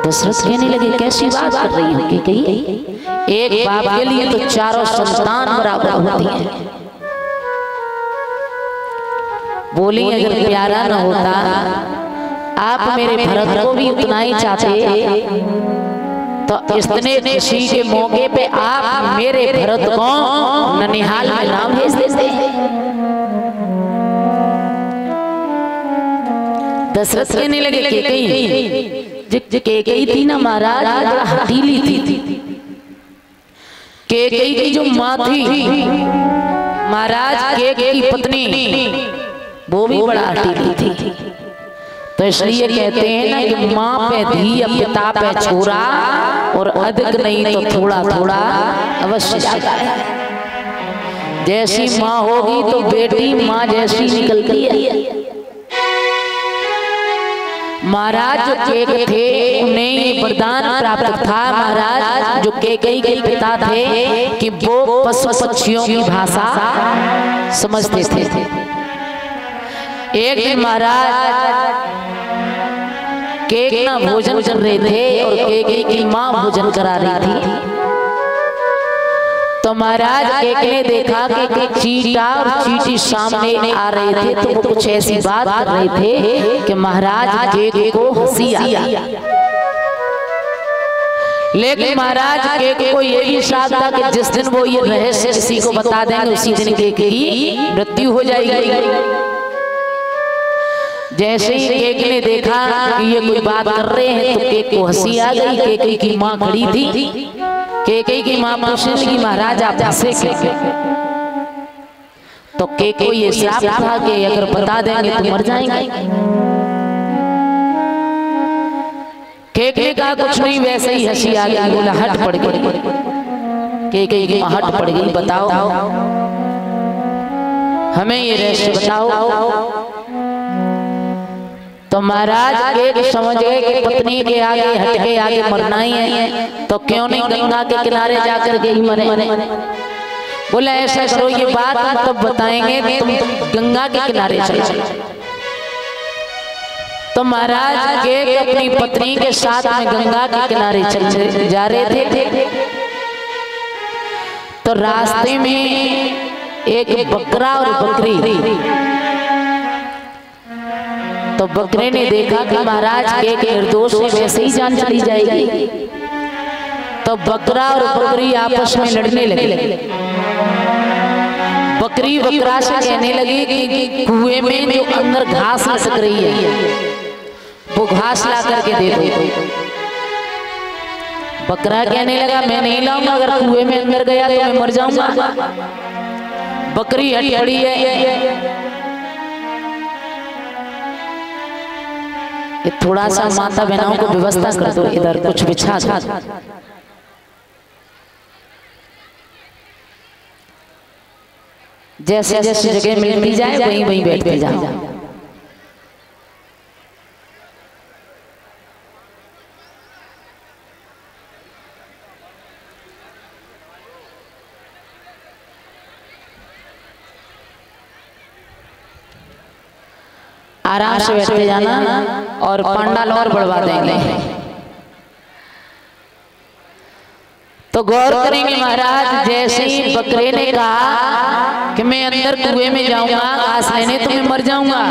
दशरथ कहने लगे कैसी बात कर रही हो कि एक बाप के लिए तो चारों संतान बराबर होती हैं। बोली अगर प्यारा न होता आप मेरे भरत को भी उतना ही चाहते तो इतने खुशी के मौके पे आप मेरे भरत को ननिहाल में नाम भेज देते। दशरथ कहने लगे केकई थी ना महाराज, हठीली थी। केकई की जो माँ थी महाराज, केकई की पत्नी वो भी बड़ा हठीली थी। तो इसलिए कहते हैं ना कि माँ पे धी या पिता पे छोरा, और अधिक नहीं तो थोड़ा थोड़ा अवश्य जाता है। जैसी माँ होगी तो बेटी माँ जैसी निकलती है। महाराज जो केकई थे उन्हें वरदान प्राप्त था महाराज, जो केकई के पिता थे कि वो पशु पक्षियों की भाषा समझते थे। एक दिन महाराज केक ना भोजन कर रहे थे और केकई की माँ भोजन करा रही थी। तो महाराज केक ने देखा कि चीटा और चीटी सामने आ रहे थे, तो वो कुछ ऐसी बात कर रहे थे कि महाराज केक को हंसी आई। लेकिन महाराज केक को ये भी साथ था कि जिस दिन वो ये रहस्य किसी को बता देंगे उसी दिन केक की मृत्यु हो जाएगी। जैसे ही केक ने देखा कि ये कोई बात कर रहे हैं तो केक को हंसी आ गई। केकई की माँ खड़ी थी। केकई की माँ पूछने लगी महाराज आप हंसे क्यों? तो केक को ये श्राप था कि अगर बता देंगे तो मर जाएंगे। केक ने कहा कुछ नहीं, वैसे ही हंसी आ गई। बोला हट पड़ गई। केकई की माँ हट पड़ गई, बताओ हमें ये रहस्य बताओ। तो महाराज केक समझ गए कि पत्नी के आगे हट के आगे मरना ही है, तो क्यों नहीं गंगा के किनारे जाकर के ही मरे। बोला ऐसा करो ये बात तब तो बताएंगे, तुम गंगा के किनारे चलो। तो महाराज केक अपनी पत्नी के साथ में गंगा के किनारे चल जा रहे थे। तो रास्ते में एक बकरा और बकरी, तो बकरे ने देखा कि महाराज केक निर्दोष है, वैसे ही जान चली जाएगी। तो बकरा और बकरी आपस में लड़ने लगे। बकरी बकरा से कहने लगी कि कुएं में जो अंदर घास लटक रही है वो घास ला करके दे दो। बकरा कहने लगा मैं नहीं लाऊंगा, अगर कुएं में अंदर गया तो मैं मर जाऊंगा। बकरी हट पड़ी है। थोड़ा सा माता बहनों को व्यवस्था कर दो, इधर कुछ बिछा दो। जैसे जैसे जगह मिलती जाए वहीं वहीं बैठते जाओ। आराम से बैठते जाना और पंडाल और बढ़वा देंगे। तो गौर करेंगे महाराज, जैसे ही बकरे ने कहा कि मैं अंदर कुएं में जाऊंगा घास लेने तो मैं मर जाऊंगा,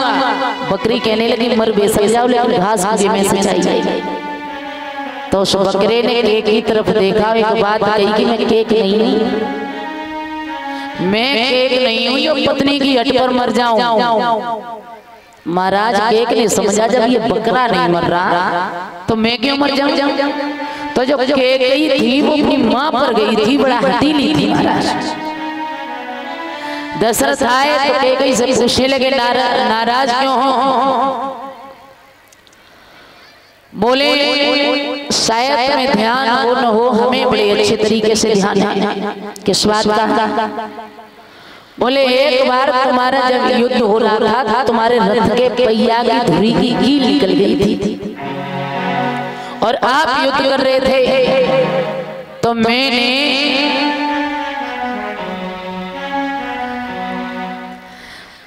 बकरी कहने लगी मर बेसक जाओ लेकिन घास कुएं में से चाहिए। तो उस बकरे ने केक की तरफ देखा, एक बात कही कि मैं केक नहीं हूं, मैं केक नहीं हूं, ये पत्नी की हट पर मर जाऊं। महाराज केक ने समझा जब ये बकरा नहीं मर रहा तो मैं क्यों मर जाऊं। तो जब केकई थी वो अपनी माँ पर गई थी, बड़ा हठीली थी महाराज। दशरथ आए तो केकई से पूछने लगे नाराज क्यों हो? बोले शायद तुम्हें ध्यान हो न हो, हमें बड़े अच्छे तरीके से ध्यान है। किस बात का? बोले एक बार तुम्हारा जब युद्ध हो रहा था तुम्हारे रथ के पहिया की धुरी की कील निकल गई थी और आप युद्ध कर रहे थे, तो मैंने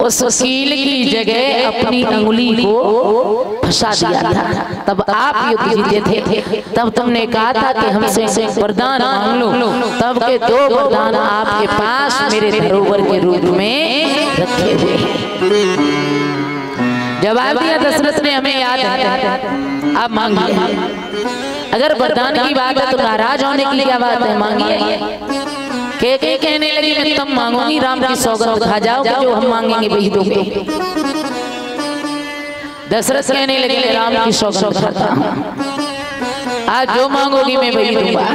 उस कील की जगह अपनी अंगुली को फंसा दिया था। तब आप युद्ध जीते थे। तब तुमने कहा था कि हमसे वरदान मांग लो। तब के 2 वरदान आपके पास मेरे धरोहर के रूप में रखे हुए हैं। जवाब दिया दशरथ ने, हमें याद है, आप मांगिए। अगर वरदान की बात है तो नाराज होने की क्या बात है, मांगिए। के कहने लगी मैं तब मांगूंगी राम की सौगंध खा जाओगे, जो हम मांगेंगे वही दोगे। दशरथ कहने लगे राम की सौगंध खाता हूं, आज जो मांगोगी मैं वही दूंगा।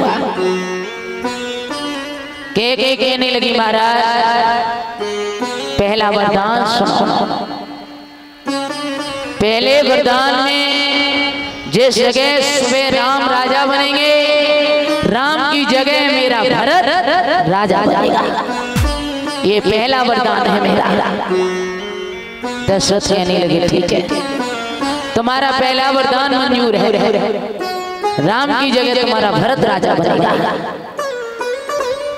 के कहने लगी महाराज पहला वरदान सुनो। पहले वरदान में जिस जगह सुबह राम राजा बनेंगे, राम की जगह मेरा भरत राजा बनेगा। ये पहला वरदान है मेरा। दशरथ कहने लगे ठीक है, तुम्हारा पहला वरदान मंजूर है, राम की जगह तुम्हारा भरत राजा बनेगा।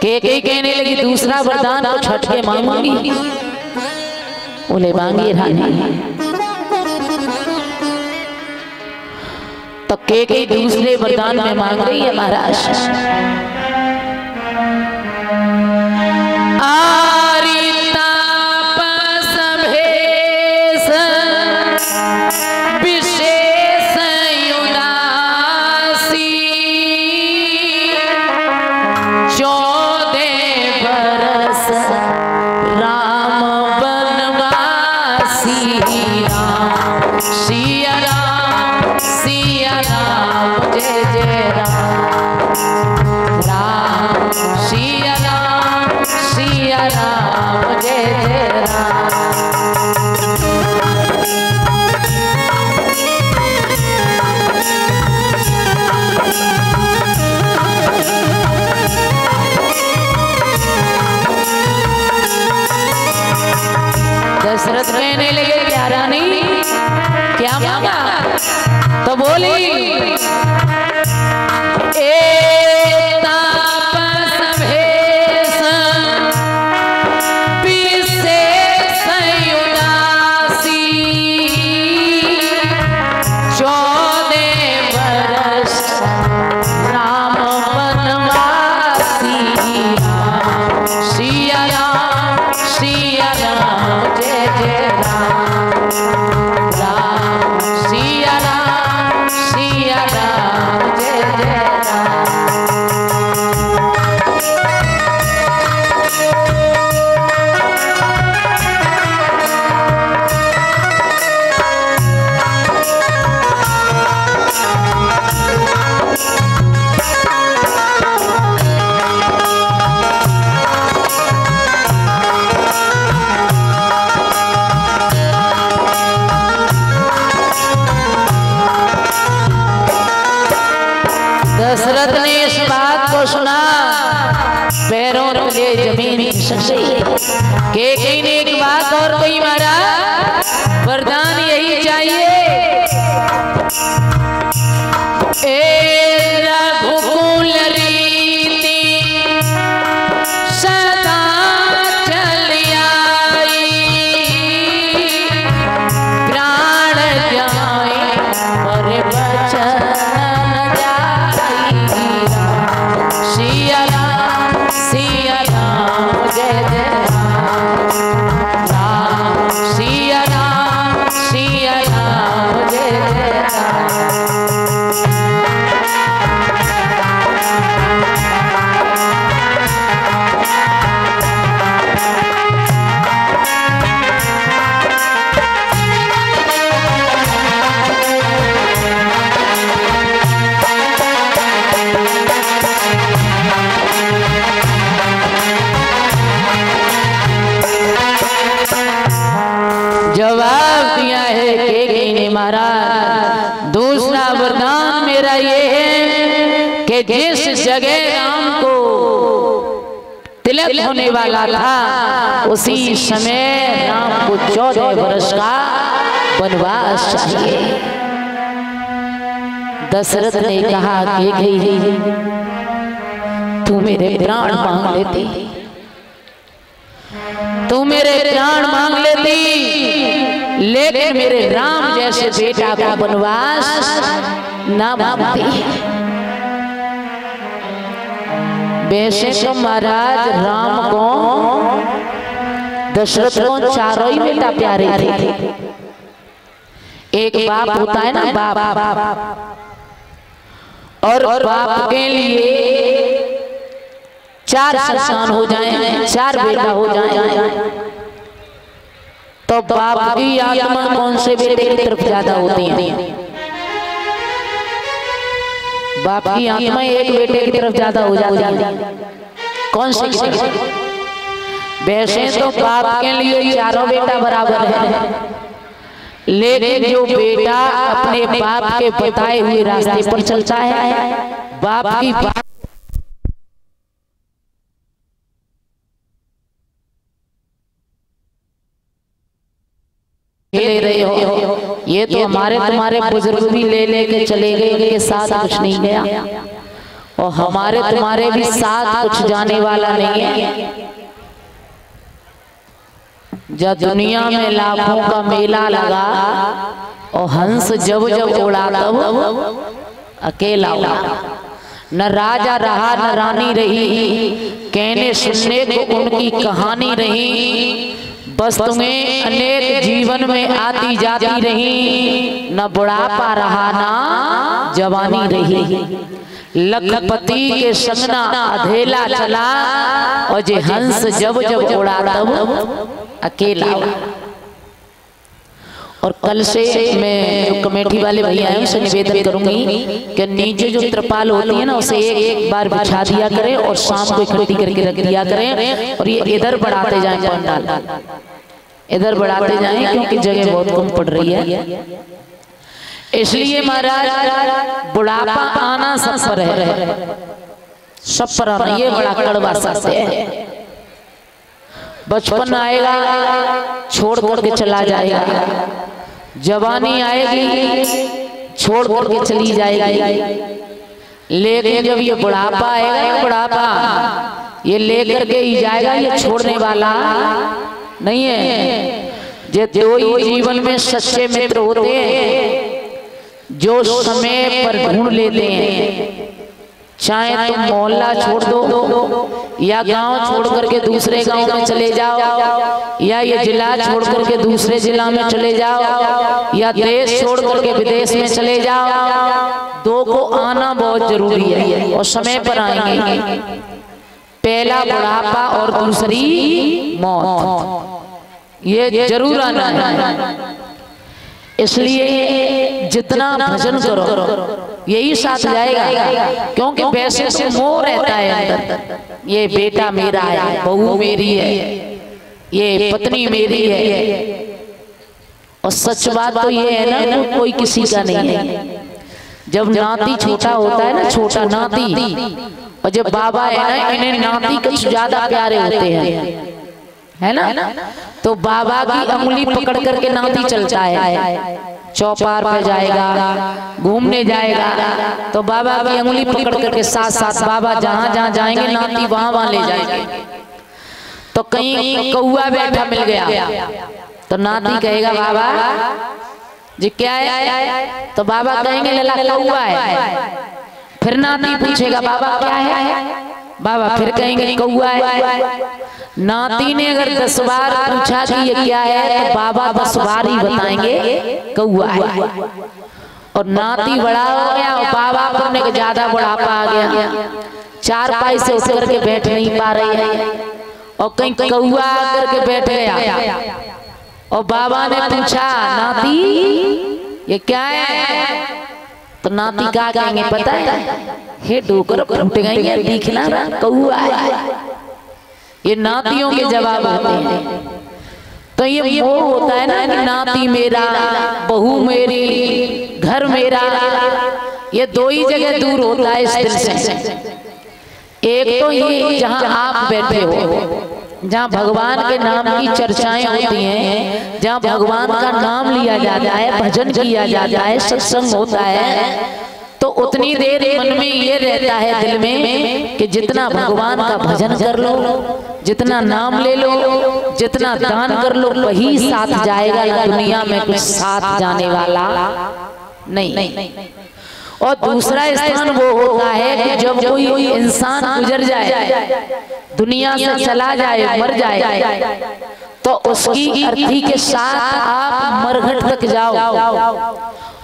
के कहने लगी दूसरा वरदान तो छठ के मांगूंगी। बोले मांगिए रानी। तो के दूसरे वरदान में मांग रही है महाराज, विशेष उदासी 14 बरस राम बनवासी। राम सिया राम सिया राम जय जय राम। राम सिया राम जय जय राम। दशरथ कहने लगे क्या रानी क्या मांगा? तो बोली दशरथ ने इस बात को सुना, पैरों तले जमीन के ने एक बात और कही महाराज, वरदान यही चाहिए रघुकुल रीति सदा चल आई, प्राण जाए पर बचन जवाब दिया है के ने महाराज। दूसरा वरदान मेरा ये है कि जिस जगह राम को तिलक होने वाला था उसी समय राम को 14 वर्ष का वनवास चाहिए। दशरथ ने कहा कि तू मेरे प्राण मांग लेती तू मेरे प्राण मांग लेती, लेकिन मेरे राम जैसे बेटा को वनवास ना मांगती। वैसे तो महाराज राम को दशरथ को चारों ही बेटा प्यारे थे। एक बाप होता है ना, बाप, और बाप के लिए चार संतान हो जाएं, चार बेटा हो जाएं, तो बाप की आत्मा कौन से बेटे की तरफ ज्यादा होती है? बाप की आत्मा एक बेटे की तरफ ज्यादा हो जाती है। कौन से? वैसे तो बाप के लिए चारों बेटा बराबर है, लेकिन जो बेटा अपने बाप के बताए हुए रास्ते पर चलता है, बाप की बात ले रहे हो, ये तो हमारे तुम्हारे बुजुर्ग भी ले लेके चले गए, इनके साथ कुछ नहीं गया, और हमारे तुम्हारे भी साथ कुछ जाने वाला नहीं है। जब दुनिया में लाखों का मेला लगा और हंस जब जब उड़ा तब अकेला उड़ा, न राजा रहा न रानी रही, कहने सुनने को उनकी कहानी रही, बस तुम्हें अनेक जीवन में आती जाती रही, न बुढ़ापा रहा ना जवानी रही। लखपति के संगना अधेला चला, और जे हंस जब जब उड़ा तब अकेला। और कल से मैं जो कमेटी वाले भैया हैं उनसे निवेदन करूंगी कि नीचे जो त्रिपाल होती है ना, उसे एक बार बिछा दिया करें और शाम को इकट्ठी करके रख दिया करें, और ये इधर बढ़ाते जाएं पंडाल, इधर बढ़ाते जाएं, क्योंकि जगह बहुत कम पड़ रही है। इसलिए महाराज बुढ़ापा आना सब पर है, सब पर आना, ये बड़ा कड़वा सत्य है। बचपन आएगा छोड़ करके चला जाएगा, जवानी आएगी छोड़ करके चली जाएगी, लेकिन जब ये बुढ़ापा आएगा, बुढ़ापा ये लेकर के ही जाएगा, ये छोड़ने वाला नहीं है। ये दो ही जीवन में सच्चे मित्र होते हैं, जो समय पर ढूंढ लेते हैं। चाहे तुम मोहल्ला छोड़ दो, या गांव छोड़ करके दूसरे गांव में चले जाओ, या ये जिला छोड़ करके दूसरे जिला में चले जाओ, या देश छोड़ करके विदेश में चले जाओ, दो को आना बहुत जरूरी है, और समय पर आएंगे। पहला बुढ़ापा और दूसरी मौत, ये जरूर आना है। इसलिए जितना भजन करो यही साथ जाएगा, क्योंकि वैसे से मोह रहता है अंदर, ये बेटा मेरा है, बहू मेरी है, ये पत्नी मेरी है, और सच बात तो ये है ना, कोई किसी का नहीं है। जब नाती छोटा होता है ना, छोटा नाती, और जब बाबा है ना, इन्हें नाती कुछ ज्यादा प्यारे होते हैं, है ना, तो बाबा की अंगुली पकड़ करके नाती चलता है, चौपार पे जाएगा, घूमने जाएगा, तो बाबा की अंगुली पकड़ करके साथ साथ बाबा जहां जहां जाएंगे नाती वहां वहां ले जाएंगे। तो कहीं कौआ बैठा मिल गया, तो नाती कहेगा बाबा जी क्या है, तो बाबा कहेंगे लला कौआ है। फिर नाती पूछेगा बाबा क्या है, बाबा फिर कहेंगे कौआ है। नाती ने अगर 10 बार पूछा कि ये क्या है, तो बाबा 10 बार ही बताएंगे कौआ है। और नाती बड़ा हो गया और बाबा को ज्यादा बुढ़ापा आ गया, 4 पाई से उठ करके बैठ नहीं पा रही है, और कहीं कौआ आकर के बैठ गया, और बाबा ने पूछा नाती ये क्या है, तो नाती क्या कहेंगे पता है, हे डोकर फूट गई, दिखना कौआ है। ये नातियों के जवाब होते हैं। तो ये मोह होता है ना कि नाती मेरा, बहू मेरी, घर मेरा, ये दो ही जगह दूर होता है इस दिल से। एक तो ये जहां आप बैठे हो, जहाँ भगवान के नाम की चर्चाएं होती हैं, जहाँ भगवान का नाम लिया जाता है, भजन किया जाता है, सत्संग होता है, तो उतनी देर मन में ये रहता है दिल में कि जितना भगवान का भजन कर लो, जितना नाम ले लो, जितना दान कर लो, वही साथ जाएगा, दुनिया में कुछ साथ जाने वाला नहीं। और दूसरा स्थान वो होता है कि जब कोई इंसान गुजर जाए, दुनिया से चला जाए, मर जाए, तो उसकी अर्थी के साथ आप मरघट तक जाओ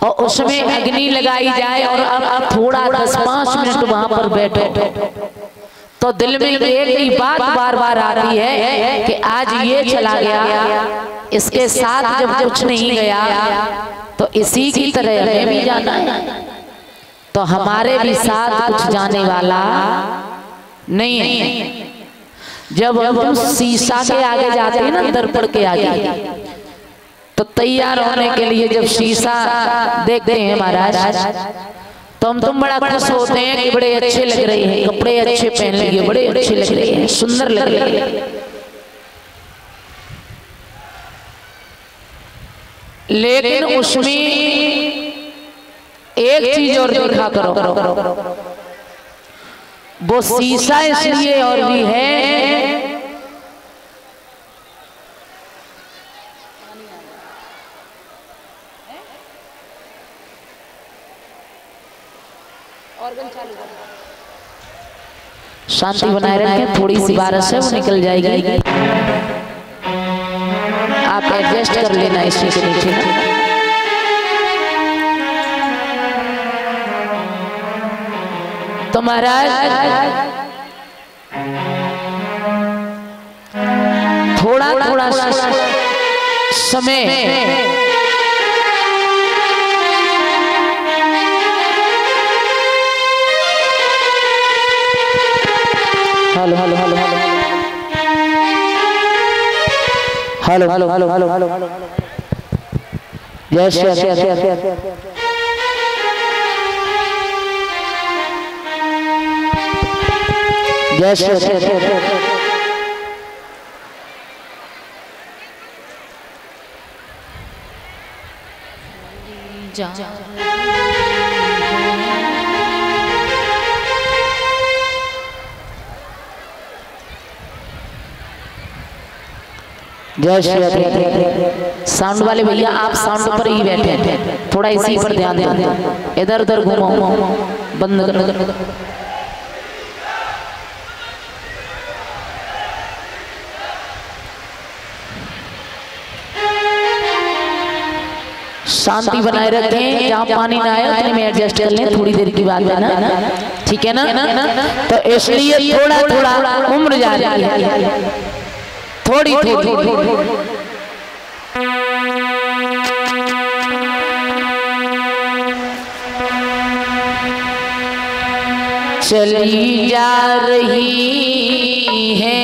और उसमें अग्नि लगाई जाए और अब थोड़ा 10-5 मिनट वहां पर बैठो, तो दिल में एक ही बात बार बार आती है कि आज ये चला गया, इसके साथ जब कुछ नहीं गया तो इसी की तरह हमें भी जाना है। तो हमारे भी साथ कुछ जाने वाला नहीं है। जब हम शीशा के आगे जाते हैं ना, दर्पण के आगे, तो तैयार होने के लिए जब शीशा देखते हैं महाराज, तो हम बड़ा खुश होते हैं कि बड़े अच्छे लग रहे हैं, कपड़े अच्छे पहन लिए, बड़े अच्छे लग रहे हैं, सुंदर लग रहे हैं। लेकिन उसमें एक चीज और देखा करो, वो शीशा इसलिए और भी है शांति बनाए रखें, थोड़ी सी बारिश है वो निकल जाएगी, आप एडजस्ट कर लेना इसी के नीचे। तो महाराज थोड़ा थोड़ा समय hello hello hello hello hello hello hello hello hello yes yes yes yes yes yes yes जय श्री साउंड वाले भैया, आप साउंड पर ही बैठे, थोड़ा इसी पर ध्यान दें, इधर उधर घूमो, बंद कर। शांति बनाए रखें, जहाँ पानी ना आए उतने में एडजस्ट कर लें, थोड़ी देर की बात है ना, ठीक है ना। तो इसलिए थोड़ा थोड़ा उम्र जा रही है, थोड़ी थोड़ी चली जा रही है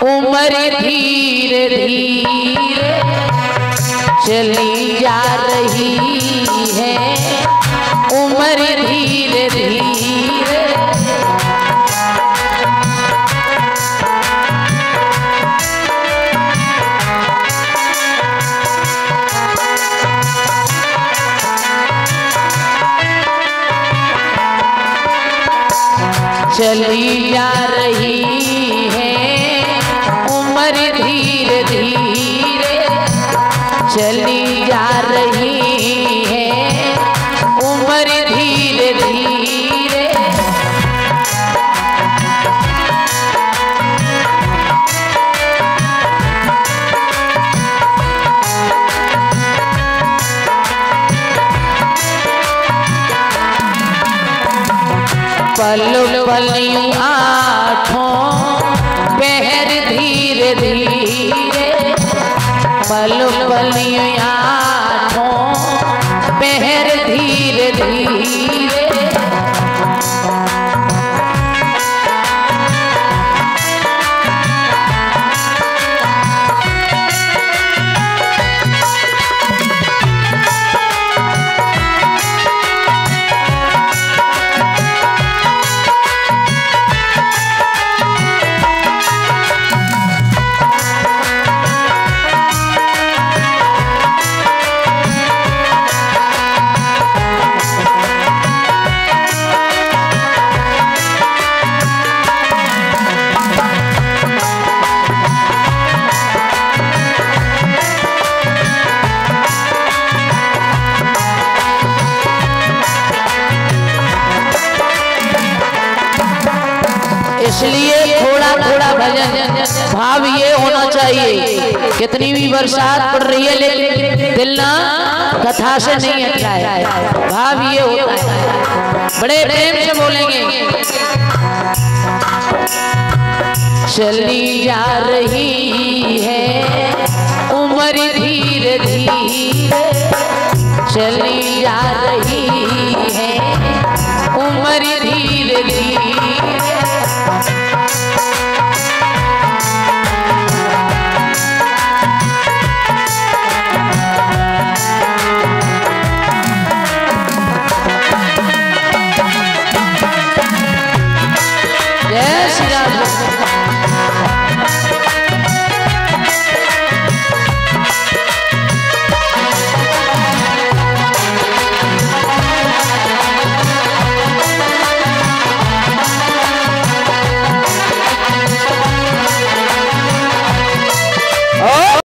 उम्र धीरे धीरे, चली जा रही है उम्र धीरे धीरे, चली जा रही है उम्र धीरे धीरे, चली जा रही है उम्र धीरे धीरे, पल पल आठों पहर धीरे धीरे, पल पल आठों पहर धीरे धीरे, इसलिए थोड़ा थोड़ा भजन भाव ये होना चाहिए। कितनी भी बरसात पड़ रही है लेकिन दिल ना कथा से नहीं हट रहा है, भाव ये होता है। बड़े प्रेम से बोलेंगे। चली जा रही है उम्र धीरे धीरे, चली जा रही